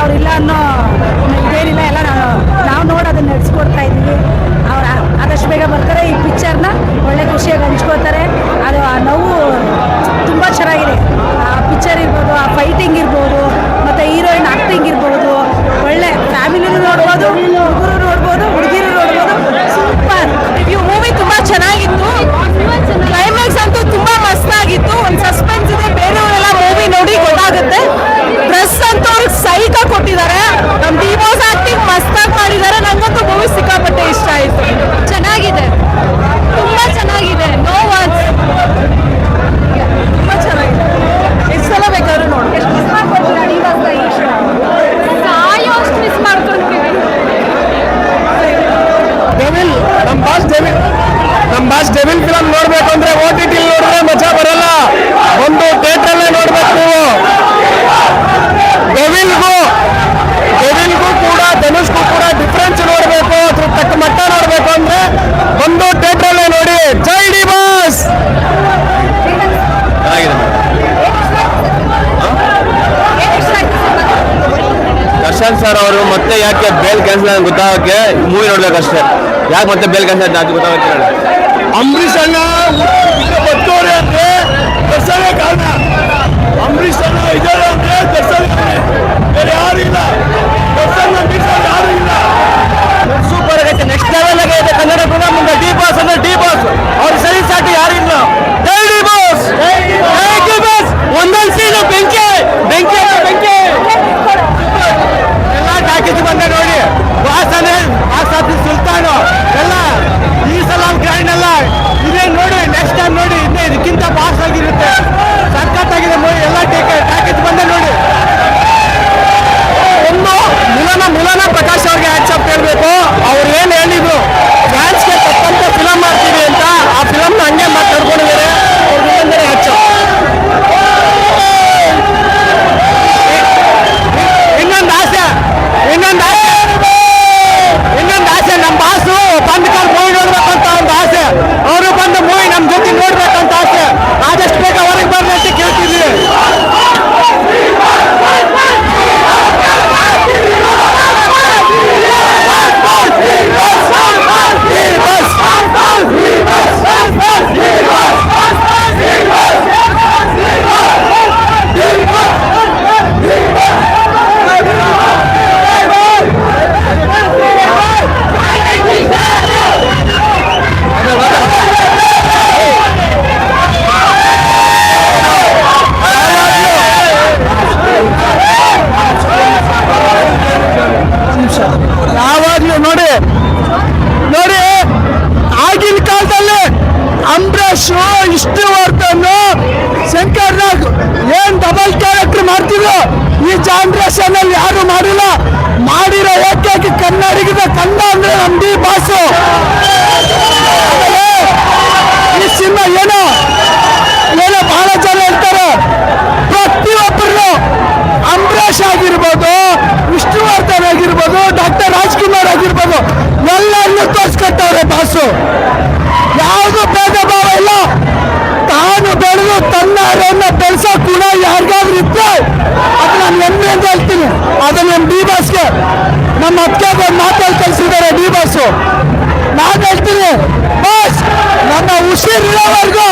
ಅವ್ರಿಲ್ಲ ಅನ್ನೋ ಇದೇನಿಲ್ಲ, ಎಲ್ಲ ನಾವು ನೋಡೋದನ್ನ ನಡೆಸ್ಕೊಡ್ತಾ ಇದ್ದೀವಿ. ಅವ್ರು ಆದಷ್ಟು ಬೇಗ ಬರ್ತಾರೆ, ಈ ಪಿಕ್ಚರ್ನ ಒಳ್ಳೆ ಖುಷಿಯಾಗಿ ಹಂಚ್ಕೋತಾರೆ. ಅದು ಆ ನೋವು ತುಂಬ ಚೆನ್ನಾಗಿದೆ. ಆ ಪಿಕ್ಚರ್ ಇರ್ಬೋದು, ಆ ಫೈಟಿಂಗ್ ಇರ್ಬೋದು, ಮತ್ತು ಹೀರೋಯಿನ್ ಆ್ಯಕ್ಟಿಂಗ್ ಇರ್ಬೋದು, ಒಳ್ಳೆ ಫ್ಯಾಮಿಲಿನೂ ನೋಡ್ಬೋದು, ಹುಡುಗರು ನೋಡ್ಬೋದು, ಹುಡುಗಿರು ನೋಡ್ಬೋದು. ಸೂಪರ್. ಈ ಮೂವಿ ತುಂಬ ಚೆನ್ನಾಗಿತ್ತು. ಕ್ಲೈಮ್ಯಾಕ್ಸ್ ಅಂತೂ ತುಂಬ ಮಸ್ತಾಗಿತ್ತು. ಒಂದು ಸಸ್ಪೆನ್ಸ್ ಇದೆ, ಬೇರೆಯವರೆಲ್ಲ ಮೂವಿ ನೋಡಿ ಗೊತ್ತಾಗುತ್ತೆ. ಡ್ರೆಸ್ ಅಂತೂ ಅವ್ರಿಗೆ ಸೈಕ ಕೊಟ್ಟಿದ್ದಾರೆ. ನಮ್ಮ ಡಿವೋರ್ಸ್ ಆಕ್ಟಿಂಗ್ ಮಸ್ತಾಗಿ ಮಾಡಿದ್ದಾರೆ. ನಂಗಂತೂ ಮೂವಿ ಸಿಕ್ಕಾಪಟ್ಟೆ ಇಷ್ಟ ಆಯಿತು. ಚೆನ್ನಾಗಿದೆ, ತುಂಬ ಚೆನ್ನಾಗಿದೆ. ನೋ ವಾಚ್ ತುಂಬ ಚೆನ್ನಾಗಿದೆ. ಎಷ್ಟು ಸಲ ಬೇಕಾದ್ರೂ ನೋಡಿ. ಎಷ್ಟು ಮಿಸ್ ಮಾಡ್ಕೊಳ್ತೀರಾ ಡಿವೋರ್ಸ್ನ ಈ ಶೋ? ಸಾಯೋ ಅಷ್ಟು ಮಿಸ್ ಮಾಡ್ಕೊಳ್ತೀವಿ. ಡೆವಿಲ್, ನಮ್ಮ ಬಾಸ್ ಡೆವಿಲ್ ಫಿಲಮ್ ನೋಡ್ಬೇಕು ಅಂದ್ರೆ OTT ನೋಡಿದ್ರೆ ಮಜಾ ಬರಲ್ಲ, ಒಂದು ಥಿಯೇಟ್ರಲ್ಲೇ ನೋಡ್ಬೇಕು ನೀವು. ಡೆವಿಲ್ಗೂ ಕೂಡ ಧನುಷ್ಗೂ ಕೂಡ ಡಿಫ್ರೆನ್ಸ್ ನೋಡ್ಬೇಕು, ಅದ್ರ ತಕ್ಕ ಮಟ್ಟ ನೋಡ್ಬೇಕು ಅಂದ್ರೆ ಒಂದು ಥಿಯೇಟ್ರಲ್ಲೇ ನೋಡಿ. ಜೈ ಡಿ ಬಾಸ್. ದರ್ಶನ್ ಸರ್ ಅವರು ಮತ್ತೆ ಯಾಕೆ ಬೇಲ್ ಕ್ಯಾನ್ಸಲ್ ಗೊತ್ತಾಗಕ್ಕೆ ಮೂವಿ ನೋಡ್ಬೇಕಷ್ಟೇ. ಯಾಕೆ ಮತ್ತೆ ಬೇಲ್ ಕ್ಯಾನ್ಸಲ್ ಅದು ಗೊತ್ತಾಗುತ್ತೆ. ಅಂಬರೀಷ್ ಅಣ್ಣ ಬರ್ತವ್ರೆ ಅಂದ್ರೆ ದರ್ಶನ ಕಾರಣ. ಅಂಬರೀಷ್ ಅಣ್ಣ ಇದ್ದಾರೆ ಅಂದ್ರೆ ದರ್ಶನ, ಬೇರೆ ಯಾರು ಇಲ್ಲ. ದರ್ಶನ ಯಾರು ಇಲ್ಲ. ಸೂಪರ್ ಆಗೈತೆ, ನೆಕ್ಸ್ಟ್ ಲೆವೆಲ್ ಆಗೈತೆ ಕನ್ನಡ ಕೂಡ. ಮುಂದೆ ಡಿ ಬಾಸ್ ಅಂದ್ರೆ ಡಿ ಬಾಸ್, ಅವ್ರ ಸರಿ ಸಾಟಿ ಯಾರು ಇಲ್ಲ. ಜೈ ಡಿ ಬಾಸ್, ಜೈ ಬಾಸ್. ಒಂದೊಂದು ಸೀನು ಬೆಂಕಿ ಬೆಂಕಿ ಬೆಂಕಿ. ಎಲ್ಲ ಟ್ಯಾಕೇಜ್ ಬಂದೆ ನೋಡಿ. ಬಾಸ್ ಅಂದ್ರೆ ಬಾಸ್ ಆಫೀಸ್ ಸುಲ್ತಾನು ಎಲ್ಲ. ಈ ಸಲ ಗ್ರ್ಯಾಂಡ್ ಅಲ್ಲ, ಇದೇ ನೋಡಿ. ನೆಕ್ಸ್ಟ್ ಟೈಮ್ ನೋಡಿ, ಇನ್ನೇ ಇದಕ್ಕಿಂತ ಬಾಸ್ ಆಗಿರುತ್ತೆ. ಸಖತ್ತಾಗಿದೆ ಮೂವಿ. ಎಲ್ಲ ಟ್ಯಾಕೇಜ್ ಬಂದೆ ನೋಡಿ. ಒಂದು ಮುಲನ ಪ್ರಕಾಶ್ ಅವ್ರಿಗೆ ಆಕ್ಸೆಪ್ಟ್ ಹೇಳ್ಬೇಕು. ಅವ್ರು ಏನು ಹೇಳಿದ್ರು, ಫ್ಯಾನ್ಸ್ಗೆ ತಕ್ಕಂತ ಫಿಲಮ್ ಮಾಡ್ತೀವಿ ಅಂತ, ಆ ಫಿಲಮ್ನ ಹಂಗೆ ಮಾತಾಡ್ಕೊಂಡಿದ್ದಾರೆ. ಅವ್ರಿಗೆ ಆಕ್ಸೆಪ್ಟ್. ಇನ್ನೊಂದು ಆಸೆ ನಮ್ಮ ಬಾಸು ಬಂದು ಕಾಲ್ ಮೂವಿ ನೋಡ್ಬೇಕಂತ ಒಂದು ಆಸೆ. ಅವರು ಬಂದು ಮೂವಿ ನಮ್ಮ ಜೊತೆ ನೋಡ್ಬೇಕಂತ ಆಸೆ. ಆದಷ್ಟು ಬೇಗ ಹೊರಗೆ ಬರ್ಲಿ ಅಂತ ಕೇಳ್ತಿದ್ವಿ. ಯಾವಾಗ್ಲೂ ನೋಡಿ ಆಗಿನ ಕಾಲದಲ್ಲಿ ಅಂಬರೀಷ್, ವಿಷ್ಣುವರ್ಧನ್, ಶಂಕರ್ ನಾಗ್ ಏನ್ ಡಬಲ್ ಕ್ಯಾರೆಕ್ಟರ್ ಮಾಡ್ತಿದ್ರು, ಈ ಜನರೇಷನ್ ಅಲ್ಲಿ ಯಾರು ಮಾಡಿಲ್ಲ. ಮಾಡಿರೋ ಏಕೈಕ ಕನ್ನಡಿಗದ ಕನ್ನಡ ಅಂದ್ರೆ ನಮ್ ಡಿ ಬಾಸು. ಈ ಸಿನಿಮಾ ಏನೋ ಬಹಳ ಜನ ಹೇಳ್ತಾರೆ. ಪ್ರತಿಯೊಬ್ಬರು ಅಂಬರೀಷ್ ಆಗಿರ್ಬೋದು, ವಿಷ್ಣುವರ್ಧನ್ ಆಗಿರ್ಬೋದು, ಡಾಕ್ಟರ್ ರಾಜ್ಕುಮಾರ್ ಆಗಿರ್ಬೋದು, ಎಲ್ಲರನ್ನೂ ತೋರಿಸ್ಕೊಟ್ಟವ್ರೆ ಬಾಸು. ಯಾವುದು ಭೇದ ಭಾವ ಇಲ್ಲ. ತಾನು ಬೆಳೆದು ತನ್ನ ಬೆಳೆಸೋ ಗುಣ ಯಾರಿಗಾದ್ರೂ ಇದ್ರೆ ಅದು ನಾನು ಹೆಮ್ಮೆಯಿಂದ ಹೇಳ್ತೀನಿ. ಅದು ನಮ್ಮ ಡಿ ಬಾಸ್ಗೆ, ನಮ್ಮ ಅಕ್ಕಗೆ ಮಾತಲ್ಲಿ ಕಲಿಸಿದ್ದಾರೆ ಡಿ ಬಾಸು. ನಾನು ಹೇಳ್ತೀನಿ, ಬಾಸ್ ನನ್ನ ಉಸಿರಿರೋವರೆಗೂ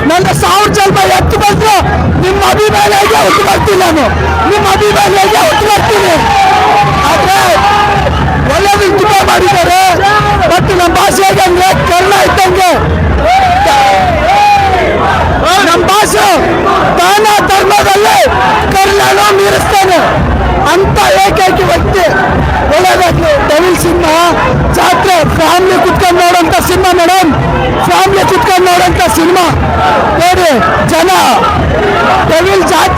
ನನ್ನ 1000 ಜನ್ಮ ಎತ್ತು ಬಂದ್ರು ನಿಮ್ಮ ಅಭಿಮಾನಿಯಾಗೆ ಹುಟ್ಟು ಬರ್ತೀನಿ. ನಾನು ನಿಮ್ಮ ಅಭಿಮಾನಿಯಾಗೆ ಹುಟ್ಟು ಬರ್ತೀನಿ. ಆದ್ರೆ ಒಳ್ಳೆದು ತುಂಬ ಮಾಡಿದ್ದಾರೆ. ಮತ್ತು ನಮ್ಮ ಭಾಷೆ ಹೇಗಂದ್ರೆ ಕರ್ಣ ಇದ್ದಂಗೆ. ನಮ್ಮ ಭಾಷೆ ದಾನ ಧರ್ಮದಲ್ಲಿ ಕರ್ಣನು ಮೀರಿಸ್ತಾನೆ ಅಂತ ಏಕೈಕ ವ್ಯಕ್ತಿ. ಒಳ್ಳೆದಾಗ್ಲಿ. ಡೆವಿಲ್ ಸಿನಿಮಾ ಜಾತ್ರೆ ಫ್ಯಾಮಿಲಿ ಕುತ್ಕೊಂಡು ನೋಡೋಂಥ ಸಿನಿಮಾ ಮೇಡಮ್. ಫ್ಯಾಮಿಲಿ ಕುತ್ಕೊಂಡು ನೋಡೋಂಥ ಸಿನಿಮಾ ನೋಡಿ ಜನ. ಡೆವಿಲ್ ಜಾತ್ರೆ